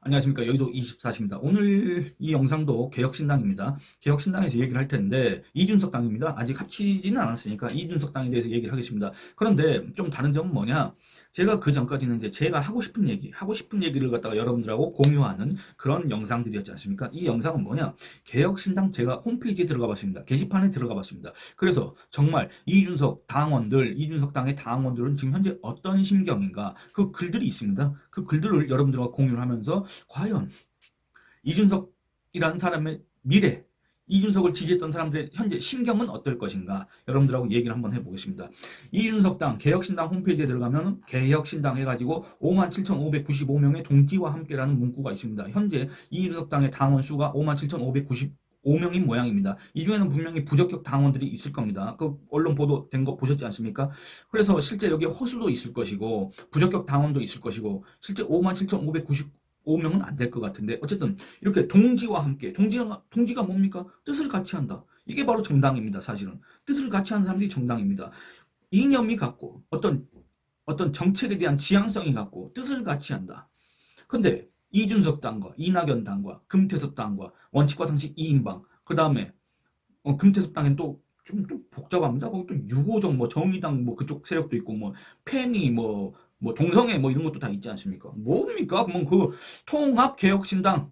안녕하십니까. 여의도 24시입니다. 오늘 이 영상도 개혁신당입니다. 개혁신당에서 얘기를 할 텐데, 이준석 당입니다. 아직 합치지는 않았으니까 이준석 당에 대해서 얘기를 하겠습니다. 그런데 좀 다른 점은 뭐냐? 제가 그 전까지는 이제 제가 하고 싶은 얘기를 갖다가 여러분들하고 공유하는 그런 영상들이었지 않습니까? 이 영상은 뭐냐? 개혁신당 제가 홈페이지에 들어가 봤습니다. 게시판에 들어가 봤습니다. 그래서 정말 이준석 당의 당원들은 지금 현재 어떤 심경인가? 그 글들이 있습니다. 그 글들을 여러분들과 공유를 하면서 과연 이준석이라는 사람의 미래, 이준석을 지지했던 사람들의 현재 심경은 어떨 것인가 여러분들하고 얘기를 한번 해보겠습니다. 이준석 당 개혁신당 홈페이지에 들어가면 개혁신당 해가지고 57,595명의 동지와 함께라는 문구가 있습니다. 현재 이준석 당의 당원 수가 57,595명인 모양입니다. 이 중에는 분명히 부적격 당원들이 있을 겁니다. 그 언론 보도된 거 보셨지 않습니까? 그래서 실제 여기에 허수도 있을 것이고 부적격 당원도 있을 것이고 실제 57,595명은 안 될 것 같은데 어쨌든 이렇게 동지와 함께 동지가 뭡니까? 뜻을 같이 한다. 이게 바로 정당입니다. 사실은 뜻을 같이 하는 사람들이 정당입니다. 이념이 같고 어떤 정책에 대한 지향성이 같고 뜻을 같이 한다. 근데 이준석 당과 이낙연 당과 금태섭 당과 원칙과 상식 2인방 그 다음에 금태섭 당엔 또 좀 복잡합니다. 거기 또 유고정 뭐 정의당 뭐 그쪽 세력도 있고 뭐 페미 뭐 동성애 뭐 이런 것도 다 있지 않습니까? 뭡니까? 그러면 그 통합개혁신당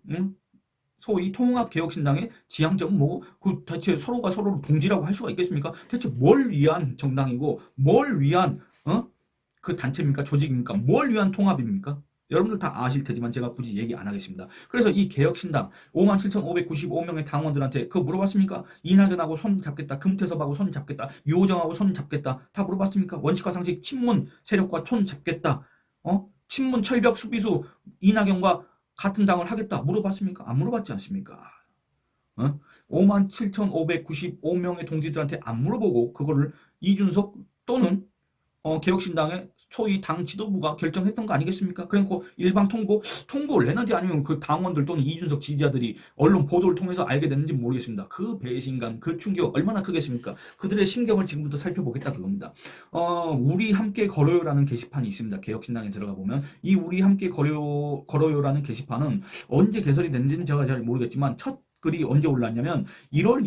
소위 통합개혁신당의 지향점은 뭐고 그 대체 서로가 서로를 동지라고 할 수가 있겠습니까? 대체 뭘 위한 정당이고 뭘 위한 그 단체입니까? 조직입니까? 뭘 위한 통합입니까? 여러분들 다 아실 테지만 제가 굳이 얘기 안 하겠습니다. 그래서 이 개혁신당 57,595명의 당원들한테 그거 물어봤습니까? 이낙연하고 손 잡겠다. 금태섭하고 손 잡겠다. 유호정하고 손 잡겠다. 다 물어봤습니까? 원칙과 상식 친문 세력과 손 잡겠다. 친문 철벽 수비수 이낙연과 같은 당을 하겠다. 물어봤습니까? 안 물어봤지 않습니까? 57,595명의 동지들한테 안 물어보고 그거를 이준석 또는 개혁신당의 소위 당 지도부가 결정했던 거 아니겠습니까? 그러니까 일방 통보를 했는지 아니면 그 당원들 또는 이준석 지지자들이 언론 보도를 통해서 알게 됐는지 모르겠습니다. 그 배신감, 그 충격 얼마나 크겠습니까? 그들의 심경을 지금부터 살펴보겠다 그겁니다. 우리 함께 걸어요라는 게시판이 있습니다. 개혁신당에 들어가 보면 이 우리 함께 걸어요라는 게시판은 언제 개설이 됐는지는 제가 잘 모르겠지만 첫 글이 언제 올랐냐면 1월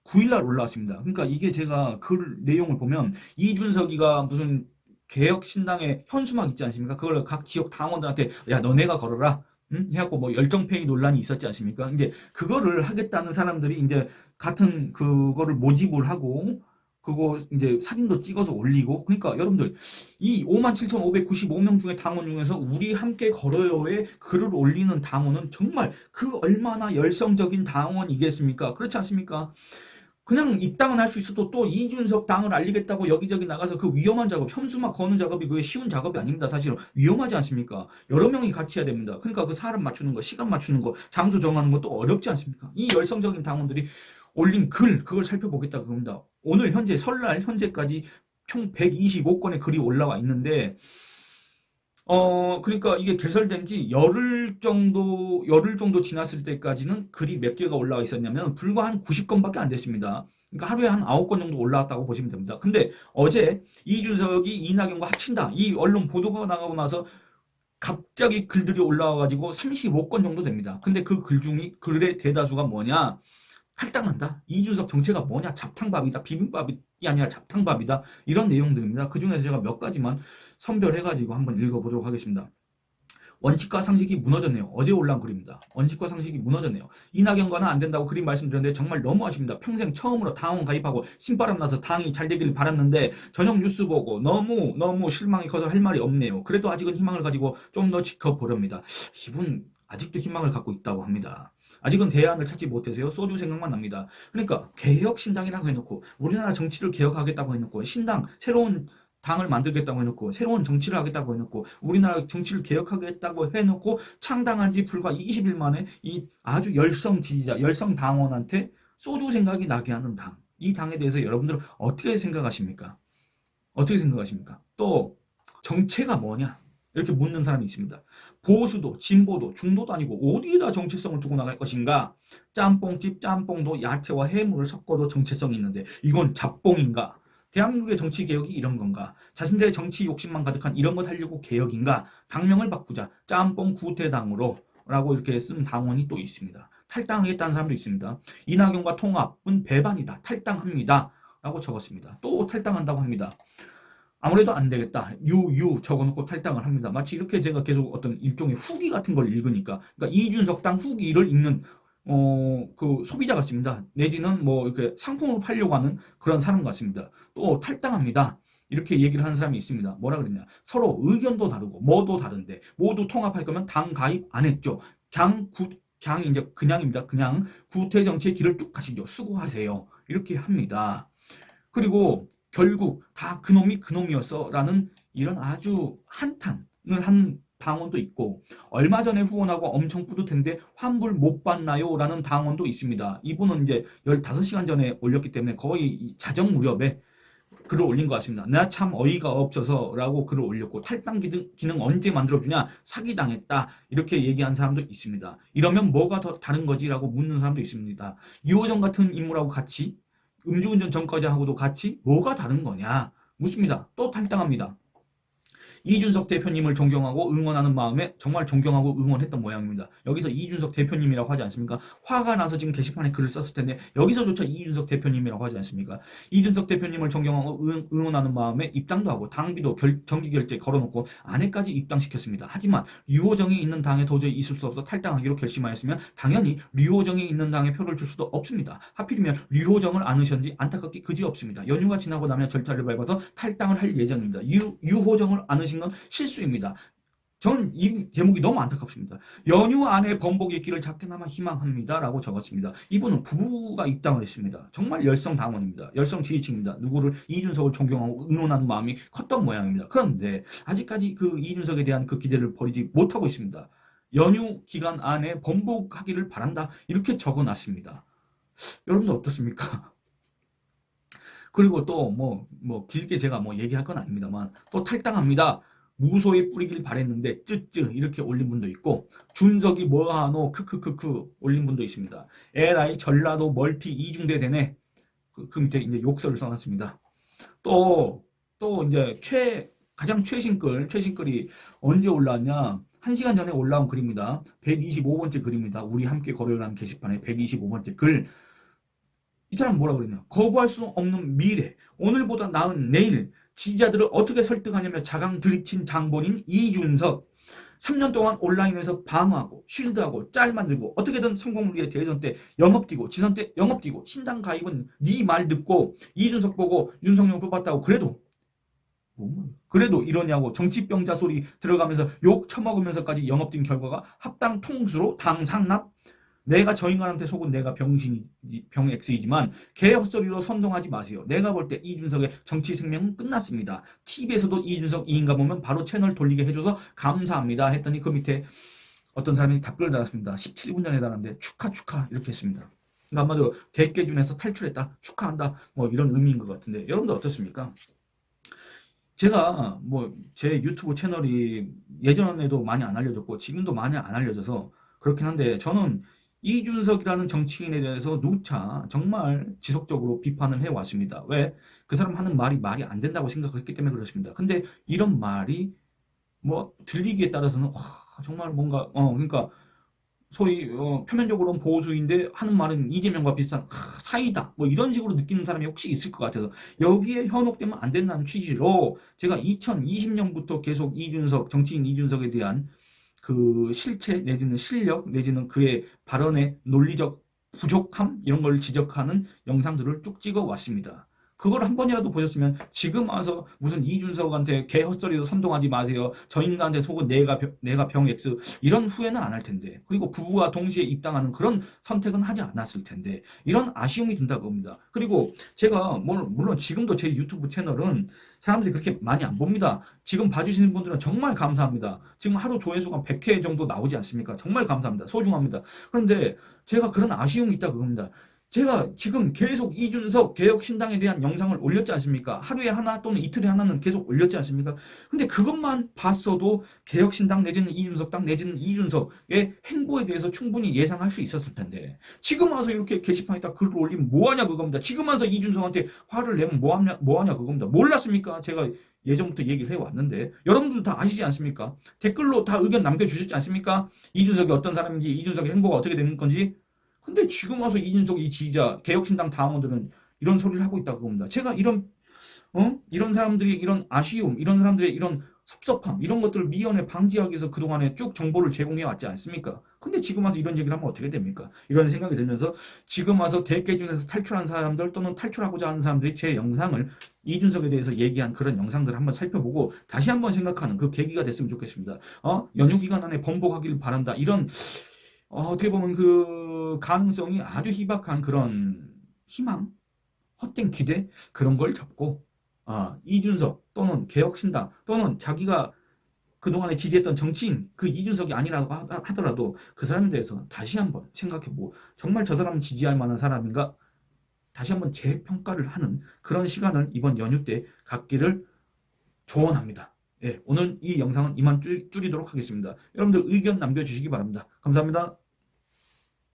9일 날 올라왔습니다. 그러니까 이게 제가 글 내용을 보면 이준석이가 무슨 개혁신당의 현수막 있지 않습니까? 그걸 각 지역 당원들한테 야 너네가 걸어라. 해갖고 뭐 열정페이 논란이 있었지 않습니까? 이제 그거를 하겠다는 사람들이 이제 같은 그거를 모집을 하고 그거 이제 사진도 찍어서 올리고 그러니까 여러분들 이 57,595명 중에 당원 중에서 우리 함께 걸어요에 글을 올리는 당원은 정말 그 얼마나 열성적인 당원이겠습니까? 그렇지 않습니까? 그냥 입당은 할 수 있어도 또 이준석 당을 알리겠다고 여기저기 나가서 그 위험한 작업, 현수막 거는 작업이 그게 쉬운 작업이 아닙니다. 사실은 위험하지 않습니까? 여러 명이 같이 해야 됩니다. 그러니까 그 사람 맞추는 거, 시간 맞추는 거, 장소 정하는 것도 어렵지 않습니까? 이 열성적인 당원들이 올린 글, 그걸 살펴보겠다 그겁니다. 오늘 현재 설날 현재까지 총 125건의 글이 올라와 있는데 그러니까 이게 개설된 지 열흘 정도 지났을 때까지는 글이 몇 개가 올라와 있었냐면 불과 한 90건밖에 안 됐습니다. 그러니까 하루에 한 9건 정도 올라왔다고 보시면 됩니다. 근데 어제 이준석이 이낙연과 합친다. 이 언론 보도가 나가고 나서 갑자기 글들이 올라와가지고 35건 정도 됩니다. 근데 그 글의 대다수가 뭐냐? 탈당한다. 이준석 정체가 뭐냐? 잡탕밥이다. 비빔밥이 아니라 잡탕밥이다. 이런 내용들입니다. 그 중에서 제가 몇 가지만 선별해가지고 한번 읽어보도록 하겠습니다. 원칙과 상식이 무너졌네요. 어제 올라온 글입니다. 원칙과 상식이 무너졌네요. 이낙연과는 안 된다고 그림 말씀드렸는데 정말 너무 아쉽니다. 평생 처음으로 당원 가입하고 신바람 나서 당이 잘 되길 바랐는데 저녁 뉴스 보고 너무 실망이 커서 할 말이 없네요. 그래도 아직은 희망을 가지고 좀 더 지켜보렵니다. 이분 아직도 희망을 갖고 있다고 합니다. 아직은 대안을 찾지 못해서요. 소주 생각만 납니다. 그러니까 개혁신당이라고 해놓고 우리나라 정치를 개혁하겠다고 해놓고 신당 새로운 당을 만들겠다고 해놓고 새로운 정치를 하겠다고 해놓고 우리나라 정치를 개혁하겠다고 해놓고 창당한 지 불과 20일 만에 이 아주 열성 지지자, 열성 당원한테 소주 생각이 나게 하는 당. 이 당에 대해서 여러분들은 어떻게 생각하십니까? 어떻게 생각하십니까? 또 정체가 뭐냐? 이렇게 묻는 사람이 있습니다. 보수도 진보도 중도도 아니고 어디에다 정체성을 두고 나갈 것인가? 짬뽕집 짬뽕도 야채와 해물을 섞어도 정체성이 있는데 이건 잡뽕인가? 대한민국의 정치 개혁이 이런 건가? 자신들의 정치 욕심만 가득한 이런 것 하려고 개혁인가? 당명을 바꾸자. 짬뽕 구태당으로 라고 이렇게 쓴 당원이 또 있습니다. 탈당하겠다는 사람도 있습니다. 이낙연과 통합은 배반이다. 탈당합니다. 라고 적었습니다. 또 탈당한다고 합니다. 아무래도 안 되겠다. 유유 적어놓고 탈당을 합니다. 마치 이렇게 제가 계속 어떤 일종의 후기 같은 걸 읽으니까, 그러니까 이준석 당 후기를 읽는 그 소비자 같습니다. 내지는 뭐 이렇게 상품을 팔려고 하는 그런 사람 같습니다. 또 탈당합니다. 이렇게 얘기를 하는 사람이 있습니다. 뭐라 그랬냐? 서로 의견도 다르고 뭐도 다른데 모두 통합할 거면 당 가입 안 했죠. 강이 이제 그냥입니다. 그냥 구태 정치의 길을 쭉 가시죠. 수고하세요. 이렇게 합니다. 그리고 결국 다 그놈이 그놈이었어 라는 이런 아주 한탄을 한 당원도 있고, 얼마 전에 후원하고 엄청 뿌듯했는데 환불 못 받나요? 라는 당원도 있습니다. 이분은 이제 15시간 전에 올렸기 때문에 거의 자정 무렵에 글을 올린 것 같습니다. 내가 참 어이가 없어서 라고 글을 올렸고, 탈당 기능 언제 만들어주냐? 사기당했다. 이렇게 얘기한 사람도 있습니다. 이러면 뭐가 더 다른 거지? 라고 묻는 사람도 있습니다. 유호정 같은 인물하고 같이, 음주운전 전과자 하고도 같이 뭐가 다른 거냐? 묻습니다. 또 탈당합니다. 이준석 대표님을 존경하고 응원하는 마음에 정말 존경하고 응원했던 모양입니다. 여기서 이준석 대표님이라고 하지 않습니까? 화가 나서 지금 게시판에 글을 썼을 텐데 여기서조차 이준석 대표님이라고 하지 않습니까? 이준석 대표님을 존경하고 응원하는 마음에 입당도 하고 당비도 정기결제 걸어놓고 아내까지 입당시켰습니다. 하지만 류호정이 있는 당에 도저히 있을 수 없어 탈당하기로 결심하였으면 당연히 류호정이 있는 당에 표를 줄 수도 없습니다. 하필이면 류호정을 안으셨는지 안타깝게 그지없습니다. 연휴가 지나고 나면 절차를 밟아서 탈당을 할 예정입니다. 유호정을 안으신 건 실수입니다. 저는 이 제목이 너무 안타깝습니다. 연휴 안에 번복의 길을 작게나마 희망합니다. 라고 적었습니다. 이분은 부부가 입당을 했습니다. 정말 열성 당원입니다. 열성 지지층입니다. 누구를 이준석을 존경하고 응원하는 마음이 컸던 모양입니다. 그런데 아직까지 그 이준석에 대한 그 기대를 버리지 못하고 있습니다. 연휴 기간 안에 번복하기를 바란다. 이렇게 적어놨습니다. 여러분들 어떻습니까? 그리고 또 뭐 길게 제가 뭐 얘기할 건 아닙니다만 또 탈당합니다. 무소에 뿌리길 바랬는데 쯔쯔 이렇게 올린 분도 있고, 준석이 뭐하노 크크크크 올린 분도 있습니다. 에라이 전라도 멀티 이중대 되네. 그 밑에 이제 욕설을 써놨습니다. 또 이제 가장 최신글이 언제 올라왔냐? 1시간 전에 올라온 글입니다. 125번째 글입니다. 우리 함께 걸어요라는 게시판에 125번째 글. 이 사람 뭐라 그랬냐? 거부할 수 없는 미래, 오늘보다 나은 내일, 지지자들을 어떻게 설득하냐며 자강 들이친 장본인 이준석. 3년 동안 온라인에서 방어하고 쉴드하고 짤 만들고 어떻게든 성공을 위해 대선 때 영업 뛰고 지선 때 영업 뛰고 신당 가입은 네 말 듣고 이준석 보고 윤석열 뽑았다고 그래도 이러냐고 정치병자 소리 들어가면서 욕 처먹으면서까지 영업 뛴 결과가 합당 통수로 당 상납. 내가 저 인간한테 속은 내가 병X이지만 개 헛소리로 선동하지 마세요. 내가 볼 때 이준석의 정치 생명은 끝났습니다. TV에서도 이준석 이인가 보면 바로 채널 돌리게 해줘서 감사합니다. 했더니 그 밑에 어떤 사람이 답글을 달았습니다. 17분 전에 달았는데 축하 이렇게 했습니다. 그러니까 한마디로 대깨준에서 탈출했다. 축하한다. 뭐 이런 의미인 것 같은데 여러분들 어떻습니까? 제가 제 유튜브 채널이 예전에도 많이 안 알려졌고 지금도 많이 안 알려져서 그렇긴 한데, 저는 이준석이라는 정치인에 대해서 누차 정말 지속적으로 비판을 해왔습니다. 왜? 그 사람 하는 말이 안 된다고 생각했기 때문에 그렇습니다. 근데 이런 말이 들리기에 따라서는 정말 뭔가 그러니까 소위 표면적으로는 보수인데 하는 말은 이재명과 비슷한 사이다 이런 식으로 느끼는 사람이 혹시 있을 것 같아서 여기에 현혹되면 안 된다는 취지로 제가 2020년부터 계속 정치인 이준석에 대한 그 실체 내지는 실력 내지는 그의 발언의 논리적 부족함 이런 걸 지적하는 영상들을 쭉 찍어 왔습니다. 그걸 한 번이라도 보셨으면 지금 와서 무슨 이준석한테 개 헛소리도 선동하지 마세요. 저 인간한테 속은 내가 병 X 이런 후회는 안 할 텐데, 그리고 부부와 동시에 입당하는 그런 선택은 하지 않았을 텐데 이런 아쉬움이 든다고 봅니다. 그리고 제가 물론 지금도 제 유튜브 채널은 사람들이 그렇게 많이 안 봅니다. 지금 봐주시는 분들은 정말 감사합니다. 지금 하루 조회수가 100회 정도 나오지 않습니까? 정말 감사합니다. 소중합니다. 그런데 제가 그런 아쉬움이 있다 그겁니다. 제가 지금 계속 이준석 개혁신당에 대한 영상을 올렸지 않습니까? 하루에 하나 또는 이틀에 하나는 계속 올렸지 않습니까? 근데 그것만 봤어도 개혁신당 내지는 이준석당 내지는 이준석의 행보에 대해서 충분히 예상할 수 있었을 텐데 지금 와서 이렇게 게시판에다 글을 올리면 뭐하냐 그겁니다. 지금 와서 이준석한테 화를 내면 뭐하냐 그겁니다. 몰랐습니까? 제가 예전부터 얘기를 해왔는데 여러분들도 다 아시지 않습니까? 댓글로 다 의견 남겨주셨지 않습니까? 이준석이 어떤 사람인지 이준석의 행보가 어떻게 되는 건지. 근데 지금 와서 이준석 이 지지자 개혁신당 당원들은 이런 소리를 하고 있다고 봅니다. 제가 이런 사람들이 이런 아쉬움, 이런 사람들의 이런 섭섭함, 이런 것들을 미연에 방지하기 위해서 그동안에 쭉 정보를 제공해 왔지 않습니까? 근데 지금 와서 이런 얘기를 하면 어떻게 됩니까? 이런 생각이 들면서 지금 와서 대개 중에서 탈출한 사람들 또는 탈출하고자 하는 사람들이 제 영상을 이준석에 대해서 얘기한 그런 영상들을 한번 살펴보고 다시 한번 생각하는 그 계기가 됐으면 좋겠습니다. 연휴 기간 안에 번복하기를 바란다. 이런 어떻게 보면 그 가능성이 아주 희박한 그런 희망, 헛된 기대 그런 걸 접고 이준석 또는 개혁신당 또는 자기가 그동안에 지지했던 정치인 그 이준석이 아니라고 하더라도 그 사람에 대해서 다시 한번 생각해보고 정말 저 사람은 지지할 만한 사람인가 다시 한번 재평가를 하는 그런 시간을 이번 연휴 때 갖기를 조언합니다. 예, 오늘 이 영상은 이만 줄이도록 하겠습니다. 여러분들 의견 남겨주시기 바랍니다. 감사합니다.